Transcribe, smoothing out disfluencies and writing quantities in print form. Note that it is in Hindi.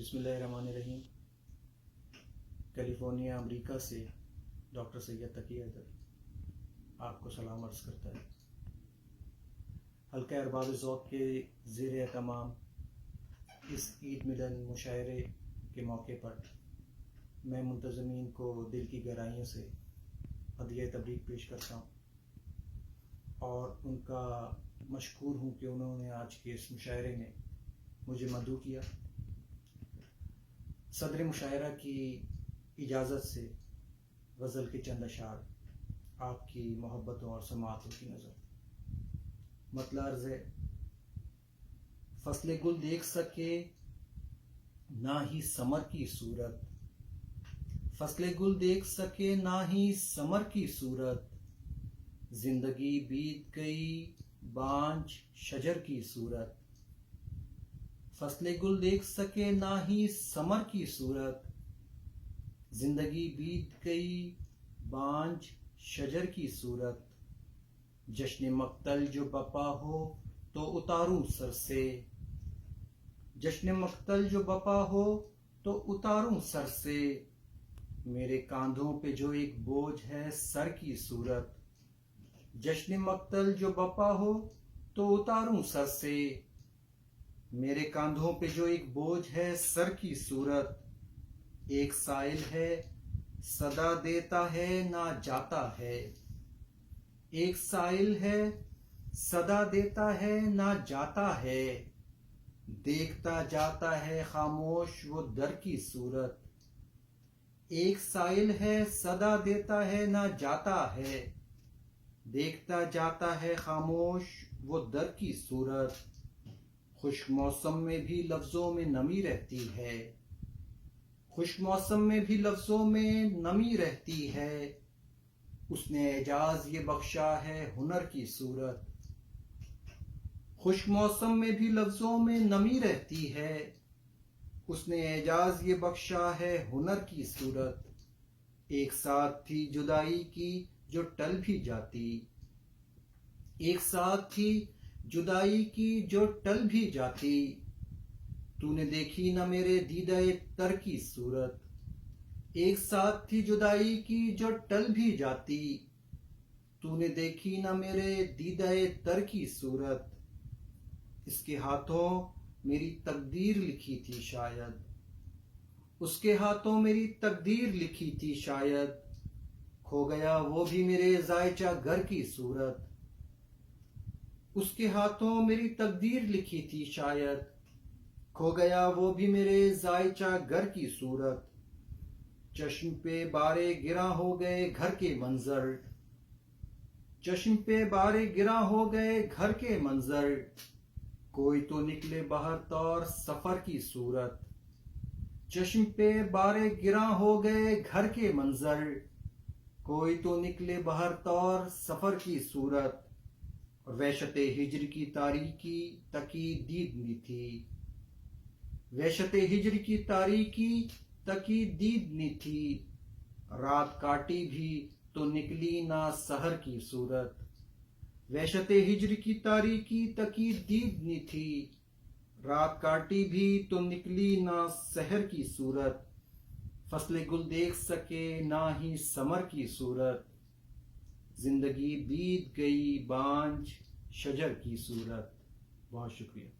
बिस्मिल्लाहिर्रहमानिर्रहीम। कैलिफोर्निया अमेरिका से डॉक्टर सैयद तकी हैदर आपको सलाम अर्ज़ करता है। हल्का अरबाब ज़ौक़ के ज़ेर एहतमाम इस ईद मिलन मुशायरे के मौके पर मैं मुंतज़मीन को दिल की गहराइयों से हदिया तबरीक पेश करता हूँ और उनका मशकूर हूँ कि उन्होंने आज के इस मुशायरे में मुझे मदऊ किया। सदर मुशायरा की इजाज़त से गज़ल के चंद अशार आपकी मोहब्बतों और समातों की नज़र। मतलब अर्ज़ है, फसले गुल देख सके ना ही समर की सूरत, फसले गुल देख सके ना ही समर की सूरत, जिंदगी बीत गई बांझ शजर की सूरत। फसले गुल देख सके ना ही समर की सूरत, जिंदगी बीत गई बांझ शजर की सूरत। जश्न मक्तल जो बपा हो तो उतारूं सर से, जश्न मक्तल जो बपा हो तो उतारूं सर से, मेरे कांधों पे जो एक बोझ है सर की सूरत। जश्न मक्तल जो बपा हो तो उतारूं सर से, मेरे कांधों पे जो एक बोझ है सर की सूरत। एक साइल है सदा देता है ना जाता है, एक साइल है सदा देता है ना जाता है, देखता जाता है खामोश वो दर की सूरत। एक साइल है सदा देता है ना जाता है, देखता जाता है खामोश वो दर की सूरत। खुश्क मौसम में भी लफ्जों में नमी रहती है, खुश्क मौसम में भी लफ्जों में नमी रहती है, उसने एजाज ये बख्शा है हुनर की सूरत। खुश्क मौसम में भी लफ्जों में नमी रहती है, उसने एजाज ये बख्शा है हुनर की सूरत। एक साथ थी जुदाई की जो टल भी जाती, एक साथ थी जुदाई की जो टल भी जाती, तूने देखी न मेरे दीदाए तर की सूरत। एक साथ थी जुदाई की जो टल भी जाती, तूने देखी न मेरे दीदाए तर की सूरत। इसके हाथों मेरी तकदीर लिखी थी शायद, उसके हाथों मेरी तकदीर लिखी थी शायद, खो गया वो भी मेरे जायचा घर की सूरत। उसके हाथों मेरी तकदीर लिखी थी शायद, खो गया वो भी मेरे जायचा घर की सूरत। चश्म पे बारे गिरा हो गए घर के मंजर, चश्म पे बारे गिरा हो गए घर के मंजर, कोई तो निकले बाहर तौर सफर की सूरत। चश्म पे बारे गिरा हो गए घर के मंजर, कोई तो निकले बाहर तौर सफर की सूरत। और वहशत हिज्र की तारीकी तकी दीद नी थी, वहशत हिज्र की तारीकी तकी दीद नी थी, रात काटी भी तो निकली ना सहर की सूरत। वहशत हिज्र की तारीकी तकी दीद नी थी, रात काटी भी तो निकली ना सहर की सूरत। फसले गुल देख सके ना ही समर की सूरत, जिंदगी बीत गई बांझ शजर की सूरत। बहुत शुक्रिया।